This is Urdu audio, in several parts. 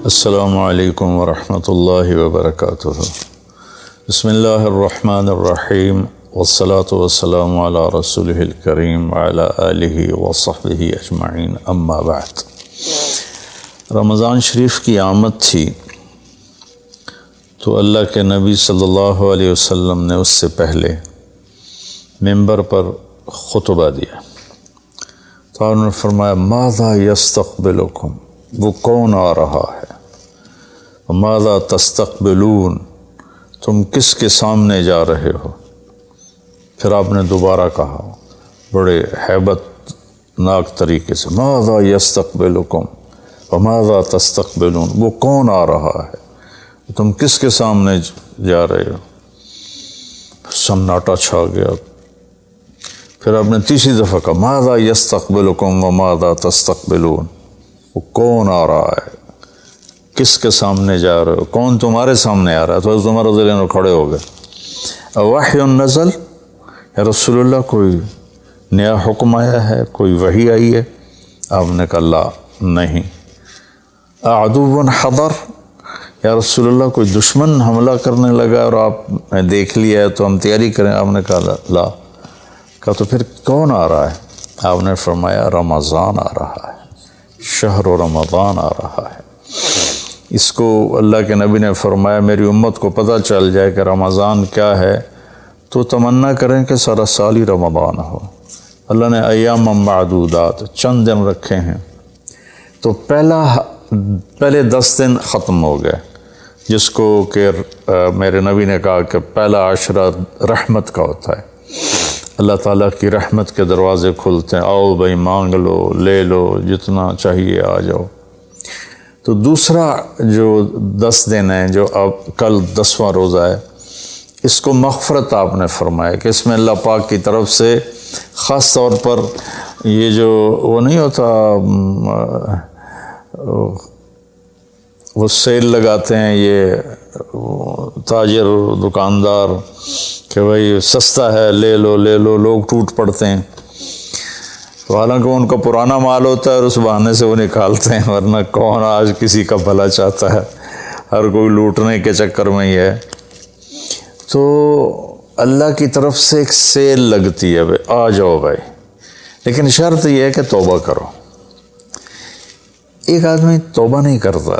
السلام علیکم ورحمۃ اللہ وبرکاتہ۔ بسم اللہ الرحمن الرحیم والصلاة والسلام علی رسولہ الکریم وعلی آلہ وصحبہ اجمعین، اما بعد۔ رمضان شریف کی آمد تھی تو اللہ کے نبی صلی اللہ علیہ وسلم نے اس سے پہلے ممبر پر خطبہ دیا تو انہوں نے فرمایا ماذا یستقبلکم، وہ کون آ رہا ہے، ماذا تستقبلون، تم کس کے سامنے جا رہے ہو۔ پھر آپ نے دوبارہ کہا بڑے ہیبت ناک طریقے سے ماذا یستقبلکم وماذا تستقبلون، وہ کون آ رہا ہے، تم کس کے سامنے جا رہے ہو۔ سناٹا چھا گیا۔ پھر آپ نے تیسری دفعہ کہا ماذا یستقبلکم وماذا تستقبلون، وہ کون آ رہا ہے، کس کے سامنے جا رہے ہو، کون تمہارے سامنے آ رہا ہے۔ تو حضرت عمر رضی اللہ عنہ کھڑے ہو گئے، وحی نزل، یا رسول اللہ کوئی نیا حکم آیا ہے، کوئی وحی آئی ہے۔ آپ نے کہا لا، نہیں۔ عدو حضر، یا رسول اللہ کوئی دشمن حملہ کرنے لگا اور آپ نے دیکھ لیا ہے تو ہم تیاری کریں۔ آپ نے کہا لا۔ کہا تو پھر کون آ رہا ہے؟ آپ نے فرمایا رمضان آ رہا ہے، شہر رمضان آ رہا ہے۔ اس کو اللہ کے نبی نے فرمایا میری امت کو پتہ چل جائے کہ رمضان کیا ہے تو تمنا کریں کہ سارا سال ہی رمضان ہو۔ اللہ نے ایام معدودات، چند دن رکھے ہیں، تو پہلے 10 دن ختم ہو گئے، جس کو کہ میرے نبی نے کہا کہ پہلا عشرہ رحمت کا ہوتا ہے، اللہ تعالیٰ کی رحمت کے دروازے کھلتے ہیں، آؤ بھائی مانگ لو، لے لو، جتنا چاہیے آ جاؤ۔ تو دوسرا جو 10 دن ہیں، جو اب کل 10واں روزہ ہے، اس کو مغفرت آپ نے فرمایا کہ اس میں اللہ پاک کی طرف سے خاص طور پر یہ جو وہ نہیں ہوتا، وہ سیل لگاتے ہیں یہ تاجر دکاندار کہ بھائی سستا ہے، لے لو لے لو، لوگ ٹوٹ پڑتے ہیں۔ تو حالانکہ ان کا پرانا مال ہوتا ہے اور اس بہانے سے وہ نکالتے ہیں، ورنہ کون آج کسی کا بھلا چاہتا ہے، ہر کوئی لوٹنے کے چکر میں ہی ہے۔ تو اللہ کی طرف سے ایک سیل لگتی ہے، بھائی آ جاؤ بھائی، لیکن شرط یہ ہے کہ توبہ کرو۔ ایک آدمی توبہ نہیں کرتا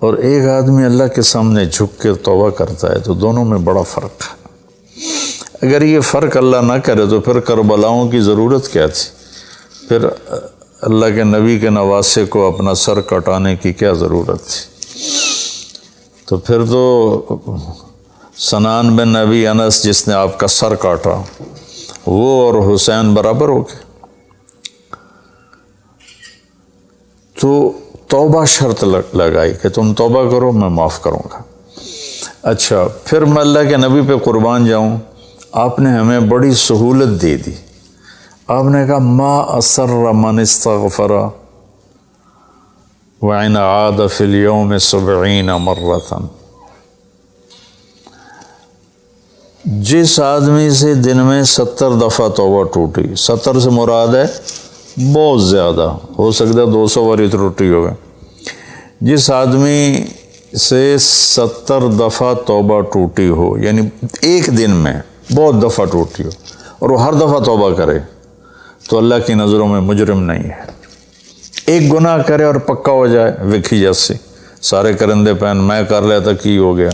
اور ایک آدمی اللہ کے سامنے جھک کے توبہ کرتا ہے، تو دونوں میں بڑا فرق ہے۔ اگر یہ فرق اللہ نہ کرے تو پھر کربلاؤں کی ضرورت کیا تھی، پھر اللہ کے نبی کے نواسے کو اپنا سر کٹانے کی کیا ضرورت تھی۔ تو پھر تو سنان بن نبی انس جس نے آپ کا سر کاٹا، وہ اور حسین برابر ہو گئے۔ تو توبہ شرط لگائی کہ تم توبہ کرو، میں معاف کروں گا۔ اچھا، پھر میں اللہ کے نبی پہ قربان جاؤں، آپ نے ہمیں بڑی سہولت دے دی۔ آپ نے کہا ما اصر من استغفر وإن عاد في اليوم 70 مرة، جس آدمی سے دن میں 70 دفعہ توبہ ٹوٹی، 70 سے مراد ہے بہت زیادہ، ہو سکتا ہے 200 باری ٹوٹی ہوگا، جس آدمی سے 70 دفعہ توبہ ٹوٹی ہو، یعنی ایک دن میں بہت دفعہ ٹوٹی ہو اور وہ ہر دفعہ توبہ کرے، تو اللہ کی نظروں میں مجرم نہیں ہے۔ ایک گناہ کرے اور پکا ہو جائے، وکھی جیسے سارے کرندے پہن میں کر لیتا کی ہو گیا،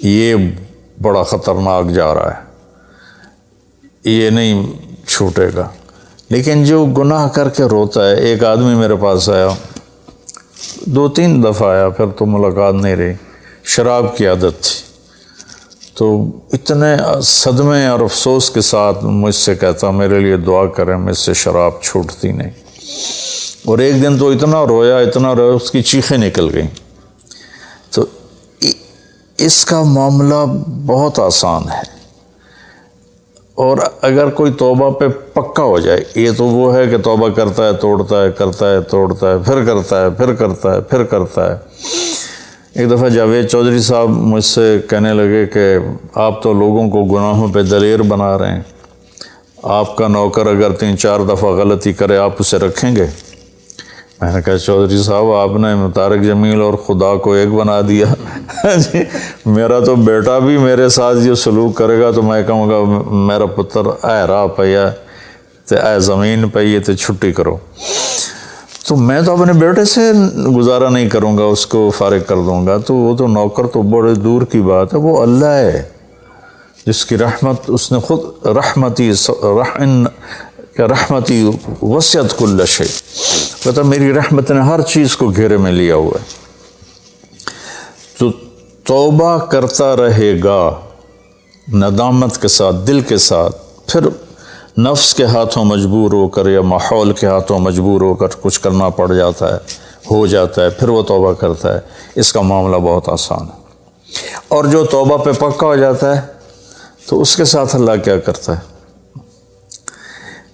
یہ بڑا خطرناک جا رہا ہے، یہ نہیں چھوٹے گا۔ لیکن جو گناہ کر کے روتا ہے، ایک آدمی میرے پاس آیا، 2-3 دفعہ آیا، پھر تو ملاقات نہیں رہی، شراب کی عادت تھی، تو اتنے صدمے اور افسوس کے ساتھ مجھ سے کہتا میرے لیے دعا کریں، مجھ سے شراب چھوٹتی نہیں۔ اور ایک دن تو اتنا رویا اس کی چیخیں نکل گئیں۔ تو اس کا معاملہ بہت آسان ہے، اور اگر کوئی توبہ پہ پکا ہو جائے، یہ تو وہ ہے کہ توبہ کرتا ہے توڑتا ہے، کرتا ہے توڑتا ہے، پھر کرتا ہے، پھر کرتا ہے، پھر کرتا ہے۔ ایک دفعہ جاوید چودھری صاحب مجھ سے کہنے لگے کہ آپ تو لوگوں کو گناہوں پہ دلیر بنا رہے ہیں، آپ کا نوکر اگر 3-4 دفعہ غلطی کرے آپ اسے رکھیں گے؟ میں نے کہا چودھری صاحب آپ نے طارق جمیل اور خدا کو ایک بنا دیا جی میرا تو بیٹا بھی میرے ساتھ یہ سلوک کرے گا تو میں کہوں گا میرا پتر اے راہ پیا تے اے زمین پئی تے چھٹی کرو، تو میں تو اپنے بیٹے سے گزارا نہیں کروں گا، اس کو فارغ کر دوں گا، تو وہ تو نوکر تو بڑے دور کی بات ہے، وہ اللہ ہے جس کی رحمت اس نے خود رحمتی وسعت کل شیء، کہتا میری رحمت نے ہر چیز کو گھیرے میں لیا ہوا ہے۔ تو توبہ کرتا رہے گا ندامت کے ساتھ، دل کے ساتھ، پھر نفس کے ہاتھوں مجبور ہو کر یا ماحول کے ہاتھوں مجبور ہو کر کچھ کرنا پڑ جاتا ہے، ہو جاتا ہے، پھر وہ توبہ کرتا ہے، اس کا معاملہ بہت آسان ہے۔ اور جو توبہ پہ پکا ہو جاتا ہے تو اس کے ساتھ اللہ کیا کرتا ہے؟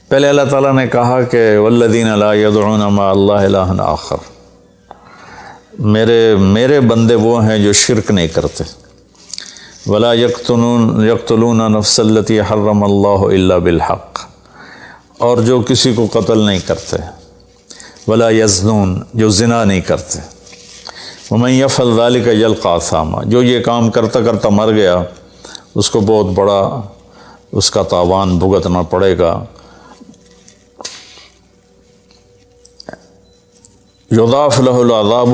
پہلے اللہ تعالیٰ نے کہا کہ والذین لا یدعون مع اللہ الہا آخر، میرے بندے وہ ہیں جو شرک نہیں کرتے، ولا یقتلون نفس التی حرم اللہ الا بالحق، اور جو کسی کو قتل نہیں کرتے، ولا یزنون، جو زنا نہیں کرتے، ومن یفعل ذلک یلقی اثاما، جو یہ کام کرتا کرتا مر گیا اس کو بہت بڑا اس کا تاوان بھگتنا پڑے گا۔ یضاعف لہ العذاب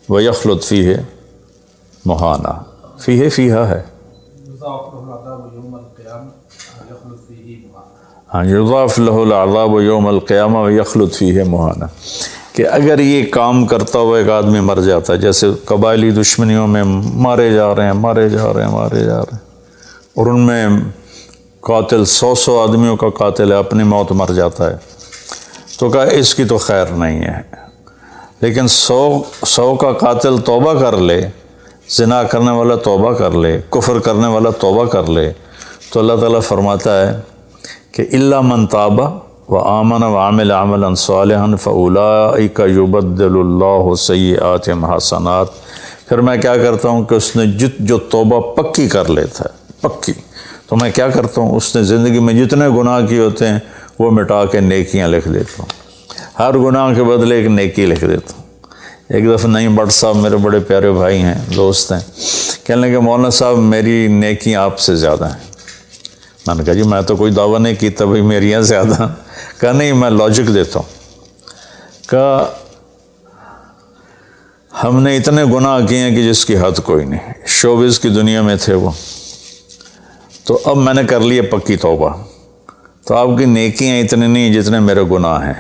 ویخلد فیہ مہانا، فیہا ہے، ہاں یضاعف لہ العذاب یوم القیامہ ویخلد فیہ مہانا، کہ اگر یہ کام کرتا ہوا ایک آدمی مر جاتا ہے، جیسے قبائلی دشمنیوں میں مارے جا رہے ہیں اور ان میں قاتل 100 آدمیوں کا قاتل ہے، اپنی موت مر جاتا ہے، تو کہا اس کی تو خیر نہیں ہے، لیکن 100 کا قاتل توبہ کر لے، زنا کرنے والا توبہ کر لے، کفر کرنے والا توبہ کر لے، تو اللہ تعالیٰ فرماتا ہے کہ الا من تاب وآمن وعمل عملا صالحا فاولئک یبدل اللہ سیئاتہم حسنات، پھر میں کیا کرتا ہوں کہ اس نے جو توبہ پکی کر لیتا ہے، پکی، تو میں کیا کرتا ہوں اس نے زندگی میں جتنے گناہ کیے ہوتے ہیں وہ مٹا کے نیکیاں لکھ دیتا ہوں، ہر گناہ کے بدلے ایک نیکی لکھ دیتا ہوں۔ ایک دفعہ نعیم بٹ صاحب میرے بڑے پیارے بھائی ہیں، دوست ہیں، کہنے لگے مولانا صاحب میری نیکیاں آپ سے زیادہ ہیں۔ میں نے کہا جی میں تو کوئی دعویٰ نہیں کیتا بھائی میریاں زیادہ، کہا نہیں میں لاجک دیتا ہوں، کہا ہم نے اتنے گناہ کیے ہیں کہ جس کی حد کوئی نہیں، شوبز کی دنیا میں تھے وہ، تو اب میں نے کر لیے پکی توبہ، تو آپ کی نیکیاں اتنے نہیں جتنے میرے گناہ ہیں،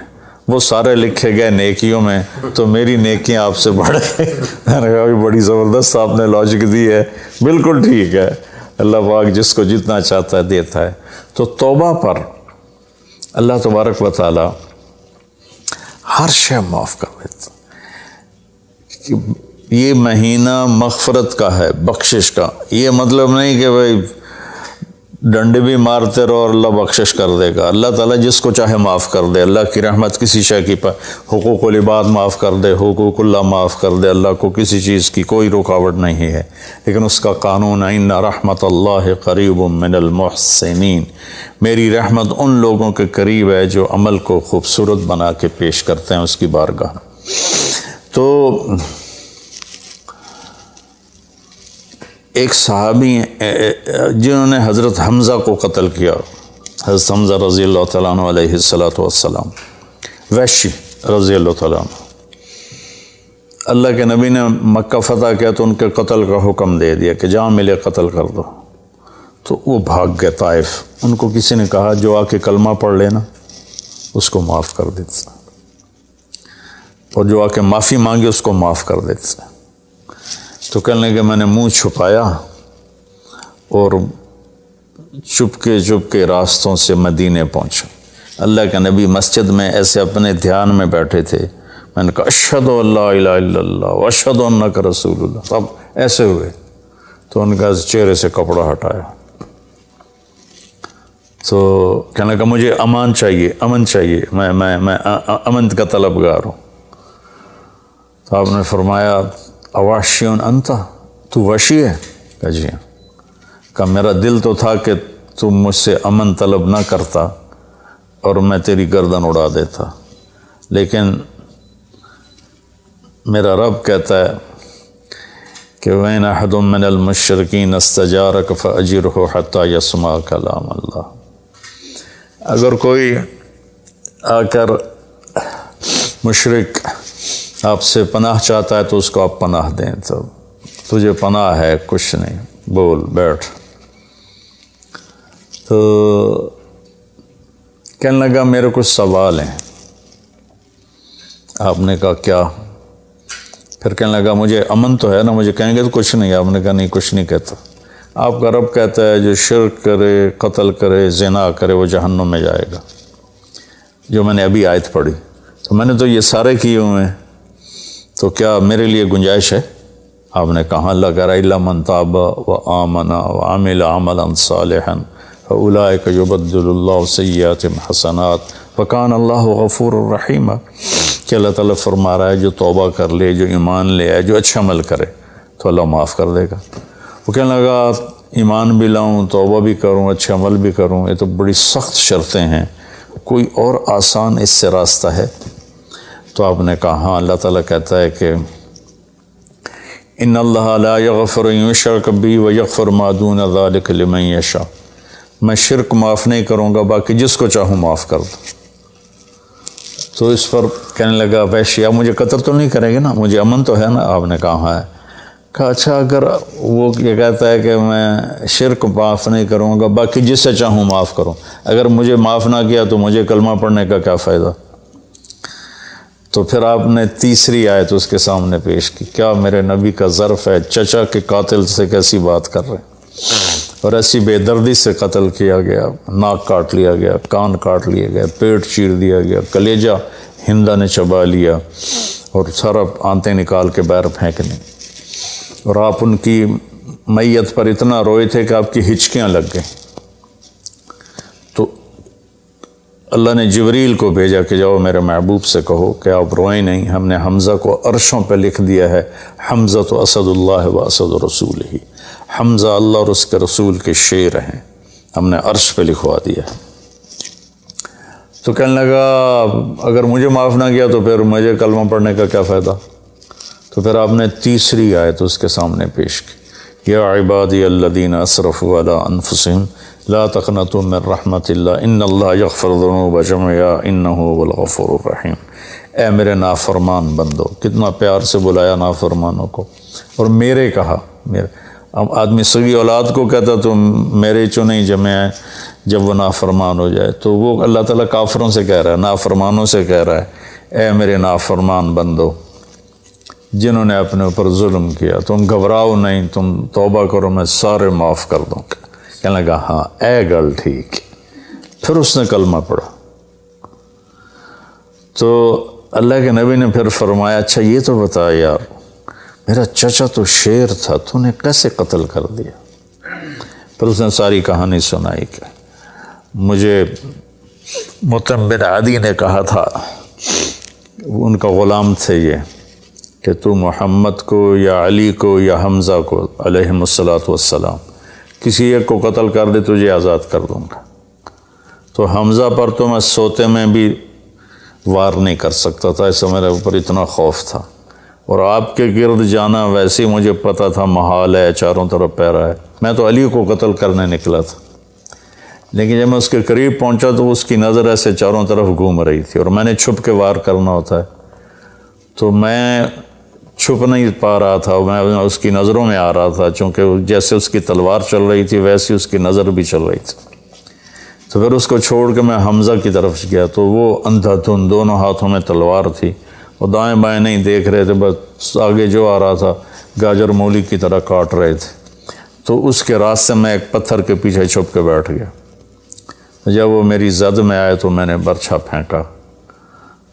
وہ سارے لکھے گئے نیکیوں میں، تو میری نیکیاں آپ سے بڑھ گئی۔ میں نے کہا بڑی زبردست آپ نے لاجک دی ہے، بالکل ٹھیک ہے، اللہ پاک جس کو جتنا چاہتا ہے دیتا ہے۔ تو توبہ پر اللہ تبارک و تعالی ہر شے معاف کر دیتا، یہ مہینہ مغفرت کا ہے، بخشش کا، یہ مطلب نہیں کہ بھائی ڈنڈے بھی مارتے رہو اور اللہ بخشش کر دے گا، اللہ تعالیٰ جس کو چاہے معاف کر دے، اللہ کی رحمت کسی شے کی حقوق العباد معاف کر دے، حقوق اللہ معاف کر دے، اللہ کو کسی چیز کی کوئی رکاوٹ نہیں ہے، لیکن اس کا قانون ہے ان رحمت اللہ قریب من المحسنین، میری رحمت ان لوگوں کے قریب ہے جو عمل کو خوبصورت بنا کے پیش کرتے ہیں اس کی بارگاہ۔ تو ایک صحابی جنہوں نے حضرت حمزہ کو قتل کیا، حضرت حمزہ رضی اللہ تعالیٰ عنہ علیہ السلام، وحشی رضی اللہ تعالیٰ عنہ، اللہ کے نبی نے مکہ فتح کیا تو ان کے قتل کا حکم دے دیا کہ جہاں ملے قتل کر دو، تو وہ بھاگ گئے طائف، ان کو کسی نے کہا جو آ کے کلمہ پڑھ لینا اس کو معاف کر دیتا، اور جو آ کے معافی مانگے اس کو معاف کر دیتا۔ تو کہنے لگے میں نے منہ چھپایا اور چپ کے راستوں سے مدینے پہنچا، اللہ کے نبی مسجد میں ایسے اپنے دھیان میں بیٹھے تھے، میں نے کہا اشہد ان لا الہ الا اللہ واشہد انک رسول اللہ، تب ایسے ہوئے، تو ان کا چہرے سے کپڑا ہٹایا، تو کہنے لگا مجھے امن چاہیے، میں امن کا طلبگار ہوں۔ تو آپ نے فرمایا اواشیون انت، تو وحشی ہے؟ کہا جی ہاں۔ کہا میرا دل تو تھا کہ تم مجھ سے امن طلب نہ کرتا اور میں تیری گردن اڑا دیتا، لیکن میرا رب کہتا ہے کہ وَإِنْ أَحَدٌ مِّنَ الْمُشْرِكِينَ اسْتَجَارَكَ فَأَجِرْهُ حَتَّى يَسْمَعَ كَلَامَ اللَّهِ۔ اگر کوئی آ کر مشرک آپ سے پناہ چاہتا ہے تو اس کو آپ پناہ دیں، تو تجھے پناہ ہے، کچھ نہیں، بول بیٹھ۔ تو کہنے لگا میرے کچھ سوال ہیں۔ آپ نے کہا کیا؟ پھر کہنے لگا مجھے امن تو ہے نا، مجھے کہیں گے تو کچھ نہیں۔ آپ نے کہا نہیں، کچھ نہیں کہتا۔ آپ کا رب کہتا ہے جو شرک کرے، قتل کرے، زنا کرے، وہ جہنم میں جائے گا، جو میں نے ابھی آیت پڑھی۔ تو میں نے تو یہ سارے کیے ہوئے ہیں، تو کیا میرے لیے گنجائش ہے؟ آپ نے کہا اللہ کہہ رہا الا من تاب وآمن وعمل عملا صالحا فاولئک یبدل اللہ سیئاتہم حسنات وکان اللہ غفور الرحیم، کہ اللہ تعالیٰ فرما رہا ہے جو توبہ کر لے، جو ایمان لے آئے، جو اچھا عمل کرے تو اللہ معاف کر دے گا۔ وہ کہنے لگا ایمان بھی لاؤں، توبہ بھی کروں، اچھا عمل بھی کروں، یہ تو بڑی سخت شرطیں ہیں، کوئی اور آسان اس سے راستہ ہے؟ تو آپ نے کہا ہاں، اللہ تعالیٰ کہتا ہے کہ ان اللہ لا یغفر ان یشرک بہ ویغفر ما دون ذلک لمن یشاء، میں شرک معاف نہیں کروں گا، باقی جس کو چاہوں معاف کر دوں۔ تو اس پر کہنے لگا وحشی آپ مجھے قتل تو نہیں کریں گے نا، مجھے امن تو ہے نا؟ آپ نے کہا ہاں ہے۔ کہا اچھا اگر وہ یہ کہتا ہے کہ میں شرک معاف نہیں کروں گا، باقی جس سے چاہوں معاف کروں، اگر مجھے معاف نہ کیا تو مجھے کلمہ پڑھنے کا کیا فائدہ؟ تو پھر آپ نے تیسری آیت اس کے سامنے پیش کی، کیا میرے نبی کا ظرف ہے چچا کے قاتل سے کیسی بات کر رہے ہیں، اور ایسی بے دردی سے قتل کیا گیا، ناک کاٹ لیا گیا، کان کاٹ لیے گئے، پیٹ چیر دیا گیا، کلیجہ ہندا نے چبا لیا اور سارا آنتیں نکال کے باہر پھینکنے، اور آپ ان کی میت پر اتنا روئے تھے کہ آپ کی ہچکیاں لگ گئیں۔ تو اللہ نے جبریل کو بھیجا کہ جاؤ میرے محبوب سے کہو کہ آپ روئیں نہیں، ہم نے حمزہ کو عرشوں پہ لکھ دیا ہے، حمزہ تو اسد اللہ و اسد رسول ہی، حمزہ اللہ اور اس کے رسول کے شیر ہیں، ہم نے عرش پہ لکھوا دیا ہے۔ تو کہنے لگا اگر مجھے معاف نہ کیا تو پھر مجھے کلمہ پڑھنے کا کیا فائدہ؟ تو پھر آپ نے تیسری آیت اس کے سامنے پیش کی، یا عبادی الذین اسرفوا علی انفسہم لا تقنطوا من رحمت اللہ ان اللہ یغفر الذنوب جميعا انہ هو الغفور الرحیم۔ اے میرے نافرمان بندو، کتنا پیار سے بلایا نافرمانوں کو، اور میرے کہا، میرے اب آدمی سگی اولاد کو کہتا تو میرے چو نہیں جمع ہے جب وہ نافرمان ہو جائے، تو وہ اللہ تعالیٰ کافروں سے کہہ رہا ہے، نافرمانوں سے کہہ رہا ہے اے میرے نافرمان بندو جنہوں نے اپنے اوپر ظلم کیا، تم گھبراؤ نہیں، تم توبہ کرو، میں سارے معاف کر دوں گا۔ کہنے لگا ہاں اے گل ٹھیک۔ پھر اس نے کلمہ پڑھا تو اللہ کے نبی نے پھر فرمایا اچھا یہ تو بتا یار، میرا چچا تو شیر تھا، تو نے کیسے قتل کر دیا؟ پھر اس نے ساری کہانی سنائی کہ مجھے مطعم بن عدی نے کہا تھا، ان کا غلام تھے یہ، کہ تو محمد کو یا علی کو یا حمزہ کو علیہم الصلاۃ والسلام کسی ایک کو قتل کر دے تجھے آزاد کر دوں گا۔ تو حمزہ پر تو میں سوتے میں بھی وار نہیں کر سکتا تھا، اس سے میرے اوپر اتنا خوف تھا، اور آپ کے گرد جانا ویسے ہی مجھے پتہ تھا محال ہے، چاروں طرف پیرا ہے، میں تو علی کو قتل کرنے نکلا تھا، لیکن جب میں اس کے قریب پہنچا تو اس کی نظر ایسے چاروں طرف گھوم رہی تھی، اور میں نے چھپ کے وار کرنا ہوتا ہے، تو میں چھپ نہیں پا رہا تھا، میں اس کی نظروں میں آ رہا تھا، چونکہ جیسے اس کی تلوار چل رہی تھی ویسے اس کی نظر بھی چل رہی تھی۔ تو پھر اس کو چھوڑ کے میں حمزہ کی طرف گیا تو وہ اندھا دھند، دونوں ہاتھوں میں تلوار تھی، وہ دائیں بائیں نہیں دیکھ رہے تھے، بس آگے جو آ رہا تھا گاجر مولی کی طرح کاٹ رہے تھے۔ تو اس کے راستے میں ایک پتھر کے پیچھے چھپ کے بیٹھ گیا، جب وہ میری زد میں آئے تو میں نے برچھا پھینکا،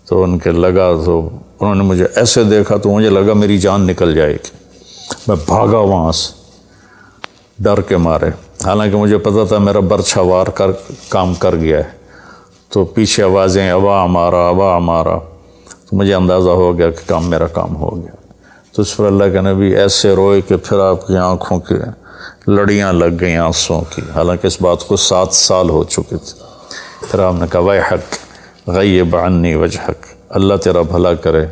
تو ان کے لگا، تو انہوں نے مجھے ایسے دیکھا تو مجھے لگا میری جان نکل جائے گی، میں بھاگا وہاں سے ڈر کے مارے، حالانکہ مجھے پتہ تھا میرا برچھا وار کر کام کر گیا ہے۔ تو پیچھے آوازیں ابا ہمارا ابا ہمارا، تو مجھے اندازہ ہو گیا کہ میرا کام ہو گیا۔ تو اس پر اللہ کے نبی ایسے روئے کہ پھر آپ کی آنکھوں کی لڑیاں لگ گئیں آنسوں کی، حالانکہ اس بات کو 7 سال ہو چکے تھے۔ پھر آپ نے کہا ویحک غیب عنی وجہک، اللہ تیرا بھلا کرے،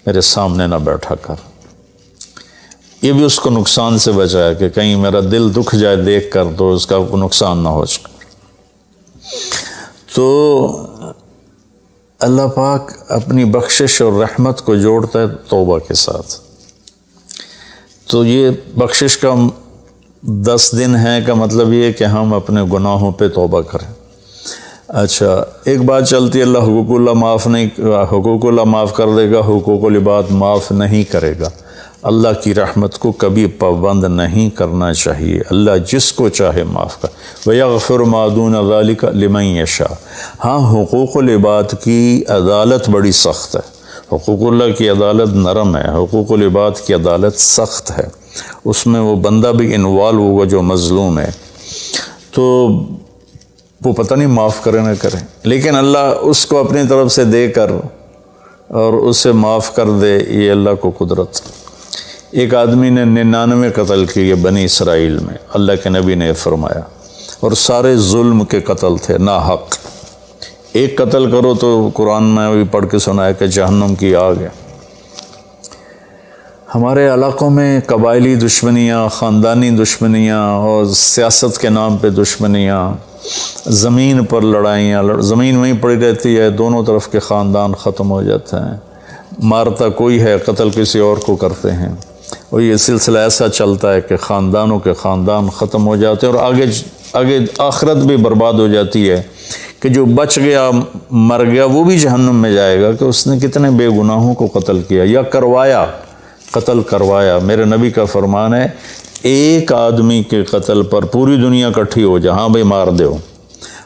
میرے سامنے نہ بیٹھا کر۔ یہ بھی اس کو نقصان سے بچایا کہ کہیں میرا دل دکھ جائے دیکھ کر تو اس کا نقصان نہ ہو جائے۔ تو اللہ پاک اپنی بخشش اور رحمت کو جوڑتا ہے توبہ کے ساتھ۔ تو یہ بخشش کا 10 دن ہے کا مطلب یہ کہ ہم اپنے گناہوں پہ توبہ کریں۔ اچھا، ایک بات چلتی ہے، اللہ حقوق اللہ معاف کر دے گا، حقوق العباد معاف نہیں کرے گا۔ اللہ کی رحمت کو کبھی پابند نہیں کرنا چاہیے، اللہ جس کو چاہے معاف کر۔ وَيَغْفِرُ مَا دُونَ ذَلِكَ لِمَن يَشَاءُ۔ ہاں، حقوق العباد کی عدالت بڑی سخت ہے۔ حقوق اللہ کی عدالت نرم ہے، حقوق العباد کی عدالت سخت ہے، اس میں وہ بندہ بھی انوالو ہوگا جو مظلوم ہے، تو وہ پتہ نہیں معاف کرے نہ کرے، لیکن اللہ اس کو اپنی طرف سے دے کر اور اسے معاف کر دے، یہ اللہ کو قدرت۔ ایک آدمی نے 99 قتل کیے بنی اسرائیل میں، اللہ کے نبی نے فرمایا، اور سارے ظلم کے قتل تھے، ناحق۔ ایک قتل کرو تو قرآن میں بھی پڑھ کے سنایا کہ جہنم کی آگ ہے۔ ہمارے علاقوں میں قبائلی دشمنیاں، خاندانی دشمنیاں اور سیاست کے نام پہ دشمنیاں، زمین پر لڑائیاں، زمین وہیں پڑی رہتی ہے، دونوں طرف کے خاندان ختم ہو جاتے ہیں، مارتا کوئی ہے، قتل کسی اور کو کرتے ہیں، اور یہ سلسلہ ایسا چلتا ہے کہ خاندانوں کے خاندان ختم ہو جاتے ہیں، اور آگے آخرت بھی برباد ہو جاتی ہے کہ جو بچ گیا مر گیا وہ بھی جہنم میں جائے گا کہ اس نے کتنے بے گناہوں کو قتل کیا یا قتل کروایا۔ میرے نبی کا فرمان ہے، ایک آدمی کے قتل پر پوری دنیا اکٹھی ہو جا، ہاں بھائی مار دیو،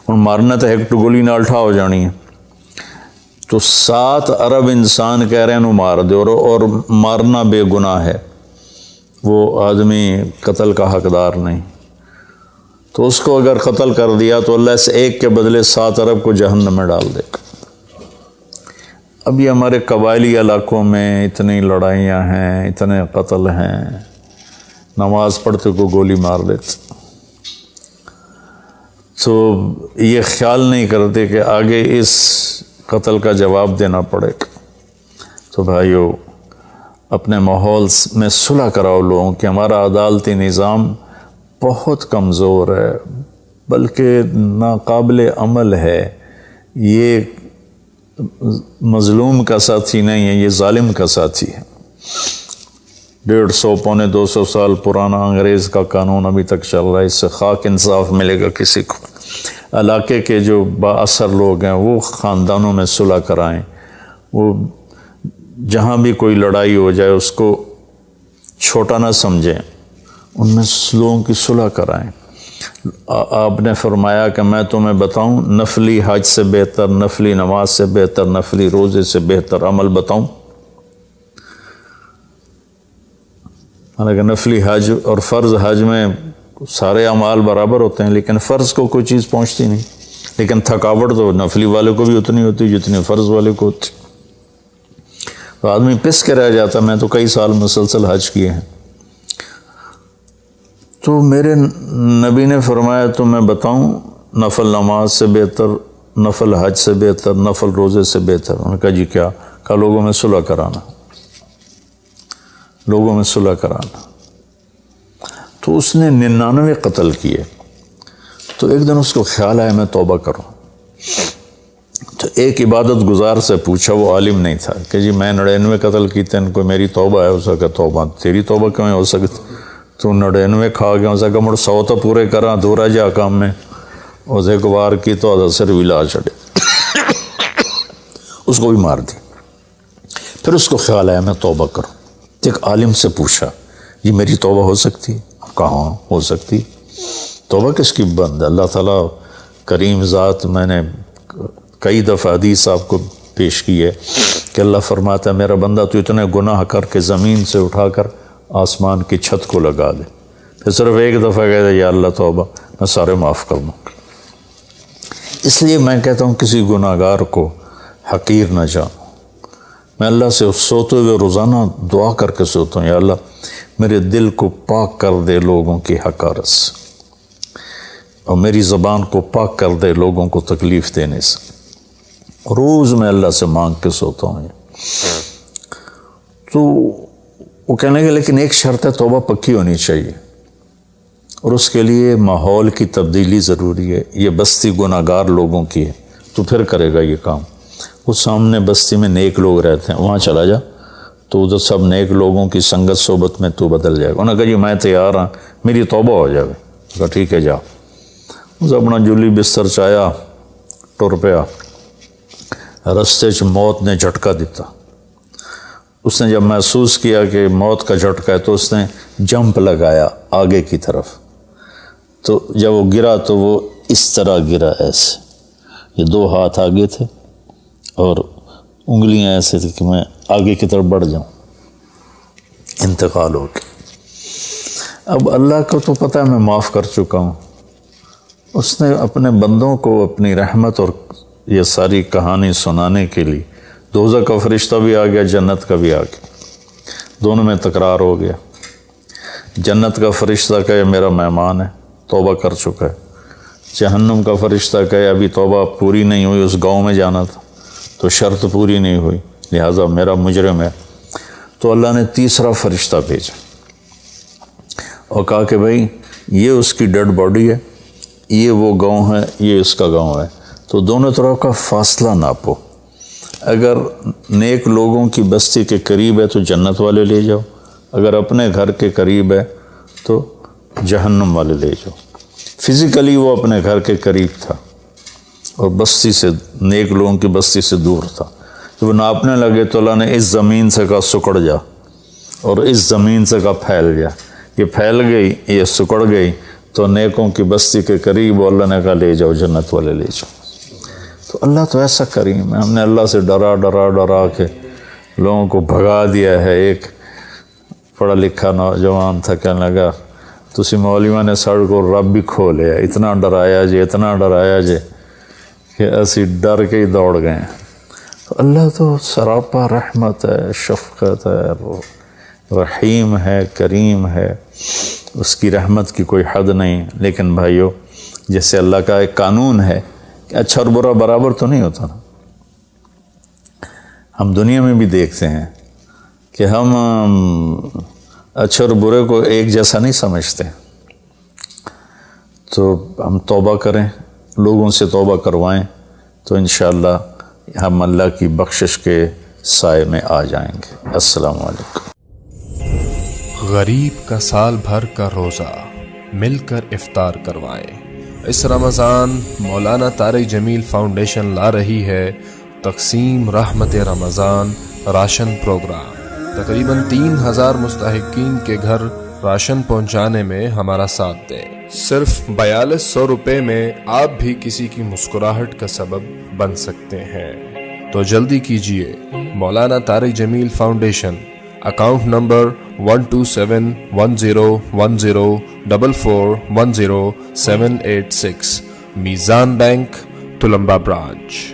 اور مارنا تو ایک گولی نال ٹھا ہو جانی ہے، تو 7 ارب انسان کہہ رہے ہیں انہوں مار دے، اور مارنا بے گناہ ہے، وہ آدمی قتل کا حقدار نہیں، تو اس کو اگر قتل کر دیا تو اللہ اس ایک کے بدلے 7 ارب کو جہنم میں ڈال دے گا۔ اب یہ ہمارے قبائلی علاقوں میں اتنی لڑائیاں ہیں، اتنے قتل ہیں، نماز پڑھتے کو گولی مار دیتے، تو یہ خیال نہیں کرتے کہ آگے اس قتل کا جواب دینا پڑے گا۔ تو بھائیو، اپنے ماحول میں صلح کراؤ لوگوں کہ ہمارا عدالتی نظام بہت کمزور ہے، بلکہ ناقابل عمل ہے، یہ مظلوم کا ساتھی نہیں ہے، یہ ظالم کا ساتھی ہے۔ 150 پونے 200 سال پرانا انگریز کا قانون ابھی تک چل رہا ہے، اس سے خاک انصاف ملے گا کسی کو۔ علاقے کے جو با اثر لوگ ہیں وہ خاندانوں میں صلح کرائیں، وہ جہاں بھی کوئی لڑائی ہو جائے اس کو چھوٹا نہ سمجھیں، ان میں لوگوں کی صلح کرائیں۔ آپ نے فرمایا کہ میں تمہیں بتاؤں نفلی حج سے بہتر، نفلی نماز سے بہتر، نفلی روزے سے بہتر عمل بتاؤں؟ حالانکہ نفلی حج اور فرض حج میں سارے اعمال برابر ہوتے ہیں، لیکن فرض کو کوئی چیز پہنچتی نہیں، لیکن تھکاوٹ تو نفلی والے کو بھی اتنی ہوتی جتنی فرض والے کو ہوتی، تو آدمی پس کے رہ جاتا۔ میں تو کئی سال مسلسل حج کیے ہیں، تو میرے نبی نے فرمایا تو میں بتاؤں نفل نماز سے بہتر، نفل حج سے بہتر، نفل روزے سے بہتر؟ انہوں نے کہا جی کیا؟ کہا لوگوں میں صلح کرانا، لوگوں میں صلح کرانا۔ تو اس نے 99 قتل کیے، تو ایک دن اس کو خیال آیا میں توبہ کروں، تو ایک عبادت گزار سے پوچھا، وہ عالم نہیں تھا، کہ جی میں 99 قتل کیتے ہیں، کوئی میری توبہ ہے؟ اس کا توبہ تیری توبہ کیوں ہو سکتی؟ تو 99 کھا گیا، اس کا مڑ 100 تو پورے کرا دورا جا کام میں، اس ایک بار کی تو اثر بھی لا چڑے، اس کو بھی مار دی۔ پھر اس کو خیال آیا میں توبہ کروں، ایک عالم سے پوچھا جی میری توبہ ہو سکتی؟ کہاں ہو سکتی؟ توبہ کس کی بند ہے؟ اللہ تعالیٰ کریم ذات، میں نے کئی دفعہ حدیث آپ کو پیش کی ہے کہ اللہ فرماتا ہے میرا بندہ تو اتنے گناہ کر کے زمین سے اٹھا کر آسمان کی چھت کو لگا دے، پھر صرف ایک دفعہ کہتے یا اللہ توبہ، میں سارے معاف کر دوں۔ اس لیے میں کہتا ہوں کسی گناہ گار کو حقیر نہ جانو۔ میں اللہ سے سوتے ہوئے روزانہ دعا کر کے سوتا ہوں، یا اللہ میرے دل کو پاک کر دے لوگوں کی حقارت سے، اور میری زبان کو پاک کر دے لوگوں کو تکلیف دینے سے۔ روز میں اللہ سے مانگ کے سوتا ہوں، تو وہ کہنے لگے لیکن ایک شرط ہے، توبہ پکی ہونی چاہیے، اور اس کے لیے ماحول کی تبدیلی ضروری ہے، یہ بستی گناہ گار لوگوں کی ہے، تو پھر کرے گا یہ کام۔ وہ سامنے بستی میں نیک لوگ رہتے ہیں، وہاں چلا جا، تو ادھر سب نیک لوگوں کی سنگت صحبت میں تو بدل جائے گا۔ انہوں نے کہا جی میں تیار ہوں، میری توبہ ہو جائے۔ کہا ٹھیک ہے جا۔ اس اپنا جولی بستر چایا، ٹر پیا، رستے چ موت نے جھٹکا دیتا۔ اس نے جب محسوس کیا کہ موت کا جھٹکا ہے تو اس نے جمپ لگایا آگے کی طرف، تو جب وہ گرا تو وہ اس طرح گرا، ایسے، یہ 2 ہاتھ آگے تھے اور انگلیاں ایسے تھی کہ میں آگے کی طرف بڑھ جاؤں، انتقال ہو گیا۔ اب اللہ کو تو پتہ ہے میں معاف کر چکا ہوں، اس نے اپنے بندوں کو اپنی رحمت اور یہ ساری کہانی سنانے کے لیے دوزخ کا فرشتہ بھی آ گیا، جنت کا بھی آ گیا، دونوں میں تکرار ہو گیا۔ جنت کا فرشتہ کہے میرا مہمان ہے، توبہ کر چکا ہے۔ جہنم کا فرشتہ کہے ابھی توبہ پوری نہیں ہوئی، اس گاؤں میں جانا تھا تو شرط پوری نہیں ہوئی، لہٰذا میرا مجرم ہے۔ تو اللہ نے تیسرا فرشتہ بھیجا اور کہا کہ بھائی یہ اس کی ڈیڈ باڈی ہے، یہ وہ گاؤں ہے، یہ اس کا گاؤں ہے، تو دونوں طرف کا فاصلہ ناپو، اگر نیک لوگوں کی بستی کے قریب ہے تو جنت والے لے جاؤ، اگر اپنے گھر کے قریب ہے تو جہنم والے لے جاؤ۔ فزیکلی وہ اپنے گھر کے قریب تھا اور بستی سے، نیک لوگوں کی بستی سے دور تھا۔ جب وہ ناپنے لگے تو اللہ نے اس زمین سے کہا سکڑ جا، اور اس زمین سے کہا پھیل جا۔ یہ پھیل گئی، یہ سکڑ گئی تو نیکوں کی بستی کے قریب، اللہ نے کہا لے جاؤ، جنت والے لے جاؤ۔ تو اللہ تو ایسا کریم ہے، ہم نے اللہ سے ڈرا ڈرا ڈرا کے لوگوں کو بھگا دیا ہے۔ ایک پڑھا لکھا نوجوان تھا، کہنے لگا تسی مولویوں نے ساڑھ کو رب بھی کھو لیا، اتنا ڈرایا جے، اتنا ڈرایا جے کہ اسی ڈر کے ہی دوڑ گئے ہیں۔ تو اللہ تو سراپا رحمت ہے، شفقت ہے، رحیم ہے، کریم ہے، اس کی رحمت کی کوئی حد نہیں۔ لیکن بھائیو، جیسے اللہ کا ایک قانون ہے کہ اچھا اور برا برابر تو نہیں ہوتا نا۔ ہم دنیا میں بھی دیکھتے ہیں کہ ہم اچھے اور برے کو ایک جیسا نہیں سمجھتے، تو ہم توبہ کریں، لوگوں سے توبہ کروائیں، تو انشاءاللہ ہم اللہ کی بخشش کے سائے میں آ جائیں گے۔ السلام علیکم۔ غریب کا سال بھر کا روزہ، مل کر افطار کروائیں۔ اس رمضان مولانا طارق جمیل فاؤنڈیشن لا رہی ہے تقسیم رحمت رمضان راشن پروگرام۔ تقریباً 3000 مستحقین کے گھر راشن پہنچانے میں ہمارا ساتھ دیں۔ صرف 4200 روپے میں آپ بھی کسی کی مسکراہٹ کا سبب بن سکتے ہیں، تو جلدی کیجیے۔ مولانا طارق جمیل فاؤنڈیشن، اکاؤنٹ نمبر 127101044100786، میزان بینک، تلمبا برانچ۔